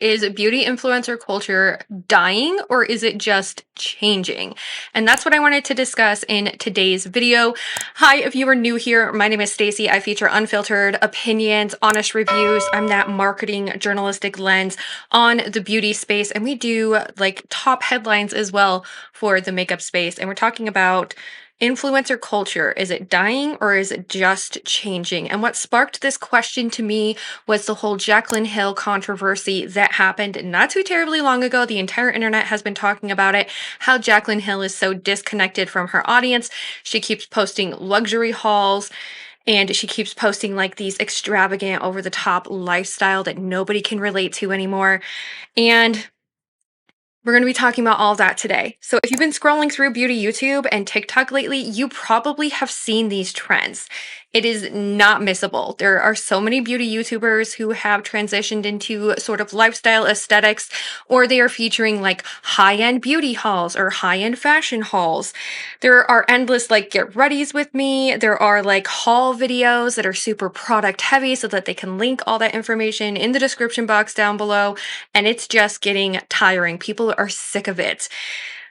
Is beauty influencer culture dying or is it just changing? And that's what I wanted to discuss in today's video. Hi, if you are new here, my name is Staci. I feature unfiltered opinions, honest reviews. I'm that marketing journalistic lens on the beauty space, and we do like top headlines as well for the makeup space. And we're talking about influencer culture. Is it dying or is it just changing? And what sparked this question to me was the whole Jaclyn Hill controversy that happened not too terribly long ago. The entire internet has been talking about it, how Jaclyn Hill is so disconnected from her audience. She keeps posting luxury hauls and she keeps posting like these extravagant, over the top lifestyle that nobody can relate to anymore. And we're going to be talking about all of that today. So if you've been scrolling through beauty YouTube and TikTok lately, you probably have seen these trends. It is not missable. There are so many beauty YouTubers who have transitioned into sort of lifestyle aesthetics, or they are featuring like high-end beauty hauls or high-end fashion hauls. There are endless like get readies with me. There are like haul videos that are super product heavy so that they can link all that information in the description box down below. And it's just getting tiring. People are sick of it.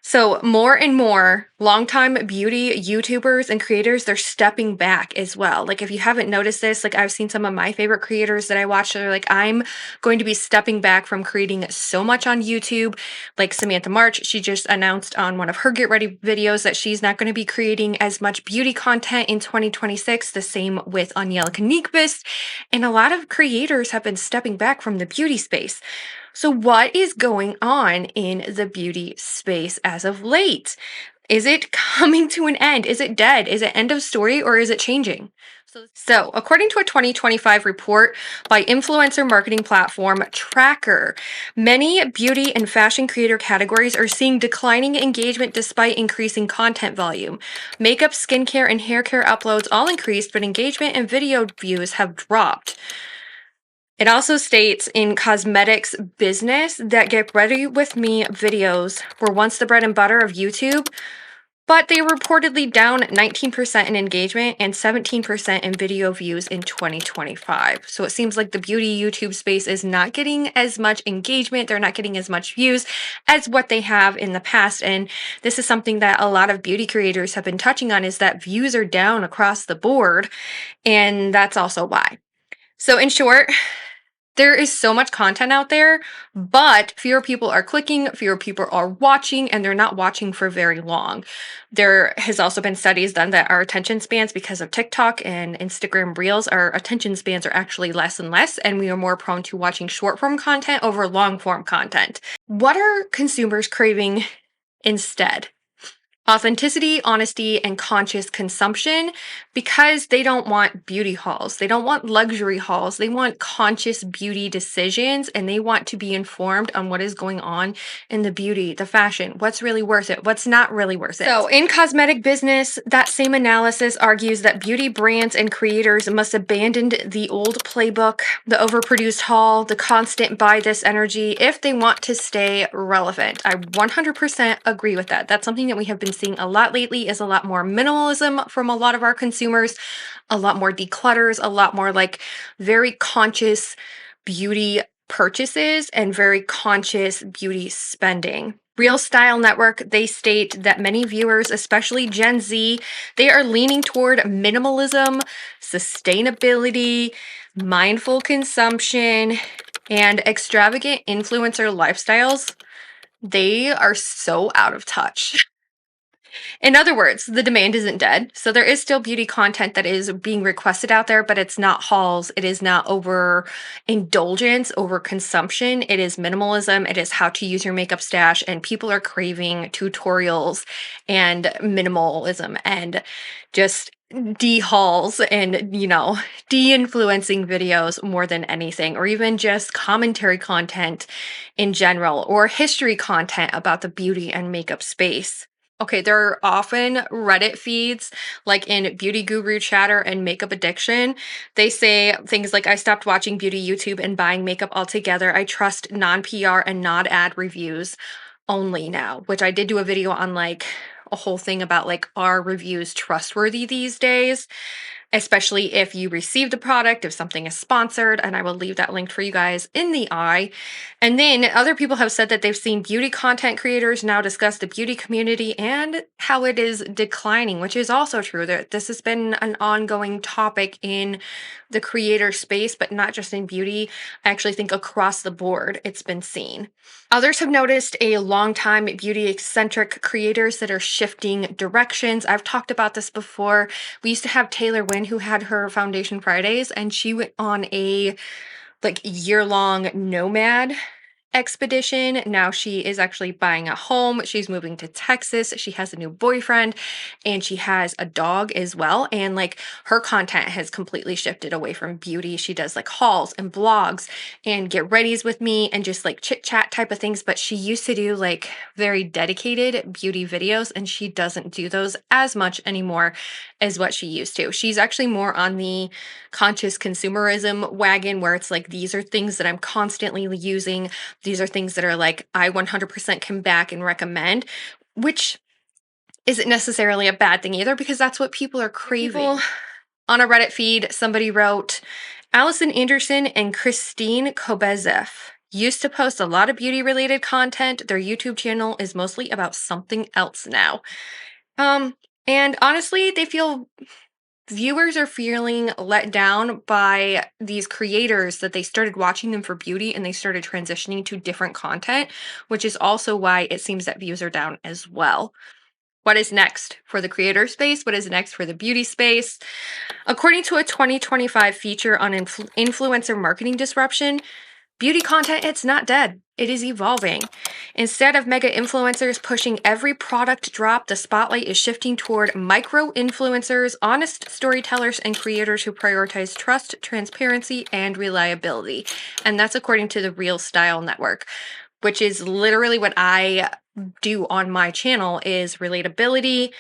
So more and more longtime beauty YouTubers and creators, they're stepping back as well. Like if you haven't noticed this, like I've seen some of my favorite creators that I watch that are like, I'm going to be stepping back from creating so much on YouTube. Like Samantha March, she just announced on one of her get ready videos that she's not going to be creating as much beauty content in 2026. The same with Angelica Nyqvist. And a lot of creators have been stepping back from the beauty space. So what is going on in the beauty space as of late? Is it coming to an end? Is it dead? Is it end of story or is it changing? So according to a 2025 report by influencer marketing platform Tracker, many beauty and fashion creator categories are seeing declining engagement despite increasing content volume. Makeup, skincare, and hair care uploads all increased, but engagement and video views have dropped. It also states in cosmetics business that get ready with me videos were once the bread and butter of YouTube, but they were reportedly down 19% in engagement and 17% in video views in 2025. So it seems like the beauty YouTube space is not getting as much engagement. They're not getting as much views as what they have in the past. And this is something that a lot of beauty creators have been touching on, is that views are down across the board. And that's also why. So in short, there is so much content out there, but fewer people are clicking, fewer people are watching, and they're not watching for very long. There has also been studies done that our attention spans, because of TikTok and Instagram Reels, our attention spans are actually less and less, and we are more prone to watching short form content over long form content. What are consumers craving instead? Authenticity, honesty, and conscious consumption, because they don't want beauty hauls. They don't want luxury hauls. They want conscious beauty decisions, and they want to be informed on what is going on in the beauty, the fashion, what's really worth it, what's not really worth it. So in cosmetic business, that same analysis argues that beauty brands and creators must abandon the old playbook, the overproduced haul, the constant buy this energy if they want to stay relevant. I 100% agree with that. That's something that we have been seeing a lot lately, is a lot more minimalism from a lot of our consumers, a lot more declutters, a lot more like very conscious beauty purchases and very conscious beauty spending. Real Style Network, they state that many viewers, especially Gen Z, they are leaning toward minimalism, sustainability, mindful consumption, and extravagant influencer lifestyles. They are so out of touch. In other words, the demand isn't dead. So there is still beauty content that is being requested out there, but it's not hauls. It is not over indulgence, over consumption. It is minimalism. It is how to use your makeup stash. And people are craving tutorials and minimalism and just de-hauls and, de-influencing videos more than anything, or even just commentary content in general, or history content about the beauty and makeup space. Okay, there are often Reddit feeds, like in Beauty Guru Chatter and Makeup Addiction. They say things like, I stopped watching beauty YouTube and buying makeup altogether. I trust non-PR and non-ad reviews only now, which I did do a video on, like, a whole thing about, like, are reviews trustworthy these days? especially if you receive the product, if something is sponsored, and I will leave that linked for you guys in the eye. And then other people have said that they've seen beauty content creators now discuss the beauty community and how it is declining, which is also true. That this has been an ongoing topic in the creator space, but not just in beauty. I actually think across the board it's been seen. Others have noticed a long-time beauty eccentric creators that are shifting directions. I've talked about this before. We used to have Taylor Wynn, who had her Foundation Fridays, and she went on a like year-long nomad expedition. Now she is actually buying a home. She's moving to Texas. She has a new boyfriend and she has a dog as well. And like her content has completely shifted away from beauty. She does like hauls and blogs and get readies with me and just like chit chat type of things. But she used to do like very dedicated beauty videos and she doesn't do those as much anymore as what she used to. She's actually more on the conscious consumerism wagon where it's like, these are things that I'm constantly using. These are things that are like, I 100% can back and recommend, which isn't necessarily a bad thing either, because that's what people are craving. On a Reddit feed, somebody wrote, Allison Anderson and Christine Kobezeff used to post a lot of beauty related content. Their YouTube channel is mostly about something else now. And honestly, viewers are feeling let down by these creators that they started watching them for beauty and they started transitioning to different content, which is also why it seems that views are down as well. What is next for the creator space? What is next for the beauty space? According to a 2025 feature on influencer marketing disruption, beauty content, it's not dead. It is evolving. Instead of mega influencers pushing every product drop, the spotlight is shifting toward micro influencers, honest storytellers, and creators who prioritize trust, transparency, and reliability. And that's according to the Real Style Network, which is literally what I do on my channel is relatability,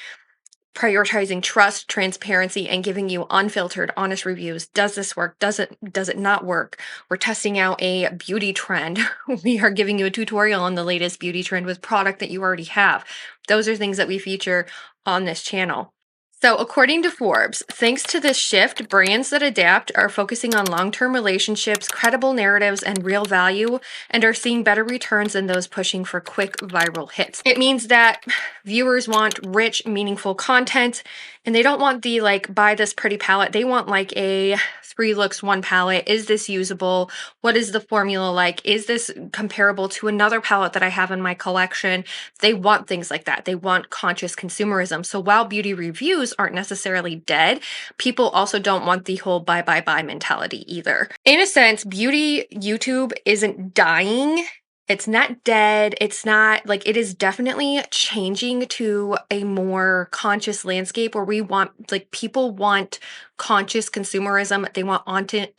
prioritizing trust, transparency, and giving you unfiltered, honest reviews. Does this work? Does it not work? We're testing out a beauty trend. We are giving you a tutorial on the latest beauty trend with product that you already have. Those are things that we feature on this channel. So according to Forbes, thanks to this shift, brands that adapt are focusing on long-term relationships, credible narratives, and real value, and are seeing better returns than those pushing for quick viral hits. It means that viewers want rich, meaningful content, and they don't want the like, buy this pretty palette. They want like a 3 looks, 1 palette. Is this usable? What is the formula like? Is this comparable to another palette that I have in my collection? They want things like that. They want conscious consumerism. So while beauty reviews aren't necessarily dead, people also don't want the whole buy, buy, buy mentality either. In a sense, beauty YouTube isn't dying. It's not dead. It's not like, it is definitely changing to a more conscious landscape where we want, like, people want conscious consumerism. They want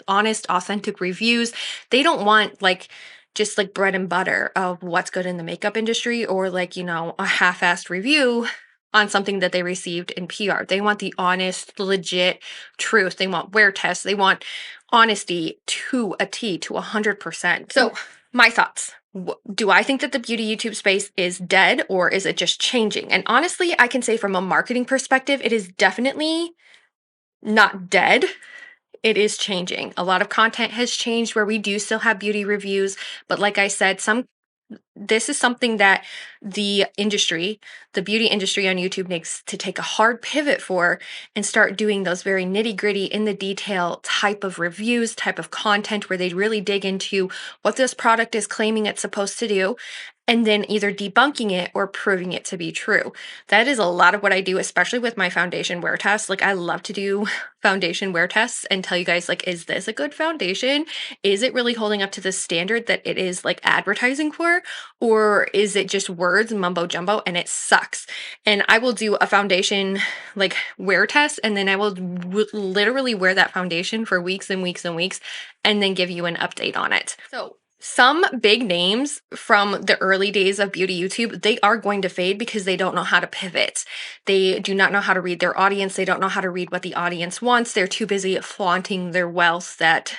honest, authentic reviews. They don't want like just like bread and butter of what's good in the makeup industry or like, you know, a half-assed review on something that they received in PR. They want the honest, legit truth. They want wear tests. They want honesty to a T, to 100%. So my thoughts. Do I think that the beauty YouTube space is dead or is it just changing? And honestly, I can say from a marketing perspective, it is definitely not dead. It is changing. A lot of content has changed where we do still have beauty reviews, but like I said, this is something that the beauty industry on YouTube needs to take a hard pivot for and start doing those very nitty-gritty, in the detail type of reviews, type of content where they really dig into what this product is claiming it's supposed to do, and then either debunking it or proving it to be true. That is a lot of what I do, especially with my foundation wear tests. Like, I love to do foundation wear tests and tell you guys, like, is this a good foundation? Is it really holding up to the standard that it is like advertising for? Or is it just words, mumbo jumbo, and it sucks? And I will do a foundation like wear test, and then I will literally wear that foundation for weeks and weeks and weeks, and then give you an update on it. So some big names from the early days of beauty YouTube, they are going to fade because they don't know how to pivot. They do not know how to read their audience. They don't know how to read what the audience wants. They're too busy flaunting their wealth that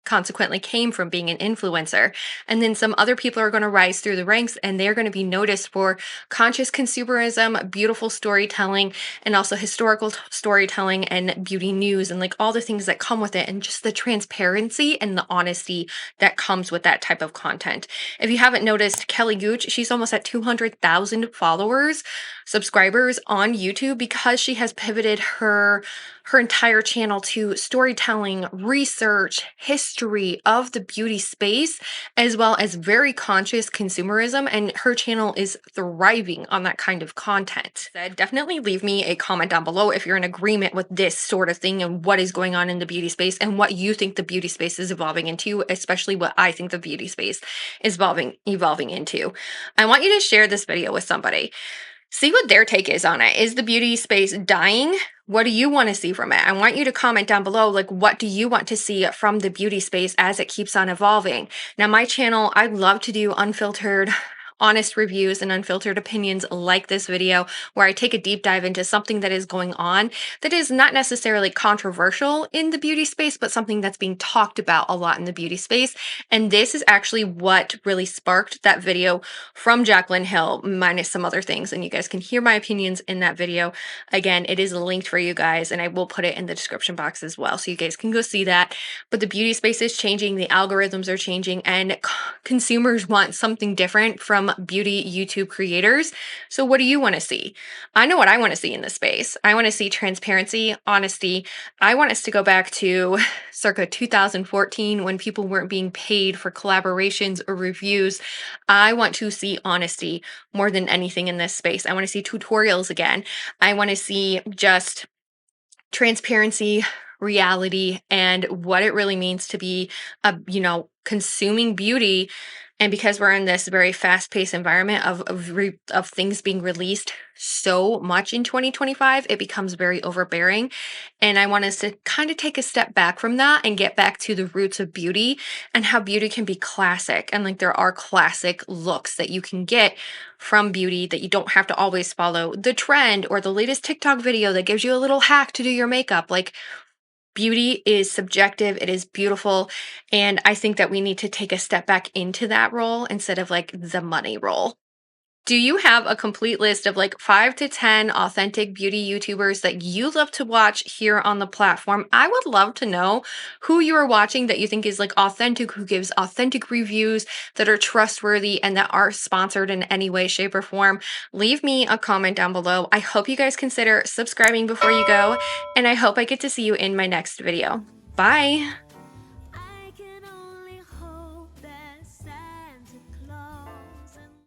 consequently came from being an influencer. And then some other people are going to rise through the ranks and they're going to be noticed for conscious consumerism, beautiful storytelling, and also historical storytelling and beauty news and like all the things that come with it and just the transparency and the honesty that comes with that type of content. If you haven't noticed, Kelly Gooch, she's almost at 200,000 followers, subscribers on YouTube because she has pivoted her entire channel to storytelling, research, history of the beauty space, as well as very conscious consumerism. And her channel is thriving on that kind of content. So definitely leave me a comment down below if you're in agreement with this sort of thing and what is going on in the beauty space and what you think the beauty space is evolving into, especially what I think the beauty space is evolving into. I want you to share this video with somebody. See what their take is on it. Is the beauty space dying? What do you want to see from it? I want you to comment down below, like, what do you want to see from the beauty space as it keeps on evolving? Now, my channel, I love to do unfiltered, honest reviews and unfiltered opinions like this video, where I take a deep dive into something that is going on that is not necessarily controversial in the beauty space, but something that's being talked about a lot in the beauty space. And this is actually what really sparked that video from Jaclyn Hill, minus some other things. And you guys can hear my opinions in that video. Again, it is linked for you guys, and I will put it in the description box as well, so you guys can go see that. But the beauty space is changing, the algorithms are changing, and consumers want something different from beauty YouTube creators. So what do you want to see? I know what I want to see in this space. I want to see transparency, honesty. I want us to go back to circa 2014 when people weren't being paid for collaborations or reviews. I want to see honesty more than anything in this space. I want to see tutorials again. I want to see just transparency, reality, and what it really means to be consuming beauty. And because we're in this very fast-paced environment of things being released so much in 2025, it becomes very overbearing. And I want us to kind of take a step back from that and get back to the roots of beauty and how beauty can be classic. And like there are classic looks that you can get from beauty, that you don't have to always follow the trend or the latest TikTok video that gives you a little hack to do your makeup. Like, beauty is subjective, it is beautiful, and I think that we need to take a step back into that role instead of like the money role. Do you have a complete list of like 5 to 10 authentic beauty YouTubers that you love to watch here on the platform? I would love to know who you are watching that you think is like authentic, who gives authentic reviews that are trustworthy and that are sponsored in any way, shape, or form. Leave me a comment down below. I hope you guys consider subscribing before you go, and I hope I get to see you in my next video. Bye!